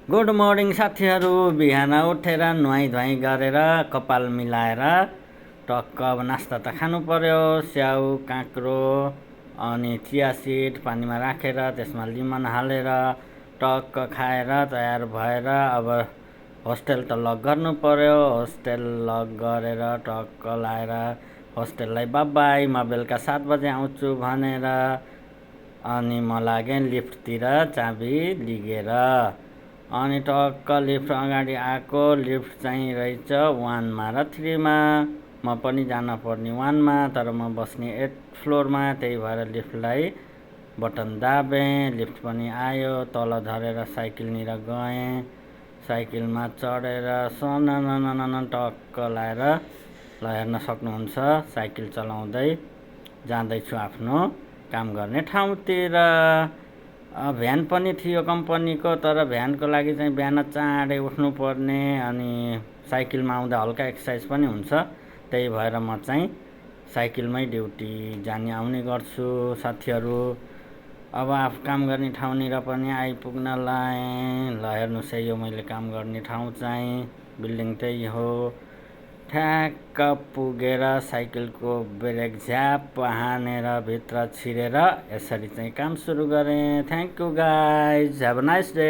Good morning साथीहरू। बिहान उठेर नुहाइ गरेर कपाल मिलाएर टक्क अब नास्ता त खानु पर्यो। स्याउ काँक्रो अनि चिया सिड पानीमा राखेर त्यसमा लिमन हालेर टक्क खाएर तयार भएर अब होस्टेल त लक गर्नु पर्यो। होस्टेल लक गरेर टक्क लाएर होस्टेललाई बाई म बेलुका 7 बजे आउँछु भनेर अनि म लागेँ लिफ्टतिर चाबी लिगेर। अनि टक्क लिफ्ट अगाडि आएको। लिफ्ट चाहिँ रहेछ 1 मा र 3 मा। म पनि जान पर्ने 1 मा, तर म बस्ने 8 फ्लोरमा। त्यही भएर लिफ्टलाई बटन दाबेँ, लिफ्ट पनि आयो। तल झरेर साइकलनिर गएँ। साइकलमा चढेर सननननन टक्क लाएर ल हेर्न सक्नुहुन्छ साइकल चलाउँदै जाँदैछु आफ्नो काम गर्ने ठाउँतिर। भ्यान पनि थियो कम्पनीको, तर भ्यानको लागि चाहिँ बिहान चाँडै उठ्नुपर्ने अनि साइकलमा आउँदा हल्का एक्सर्साइज पनि हुन्छ। त्यही भएर म चाहिँ साइकलमै ड्युटी जाने आउने गर्छु साथीहरू। अब आफू काम गर्ने ठाउँनिर पनि आइपुग्न लाएँ। ल हेर्नुहोस् है, यो मैले काम गर्ने ठाउँ चाहिँ बिल्डिङ त्यही हो। ठ्याक्क पुगेर साइकलको ब्रेक झ्याप हानेर भित्र छिरेर यसरी चाहिँ काम सुरु गरेँ। Thank you guys, have a nice day.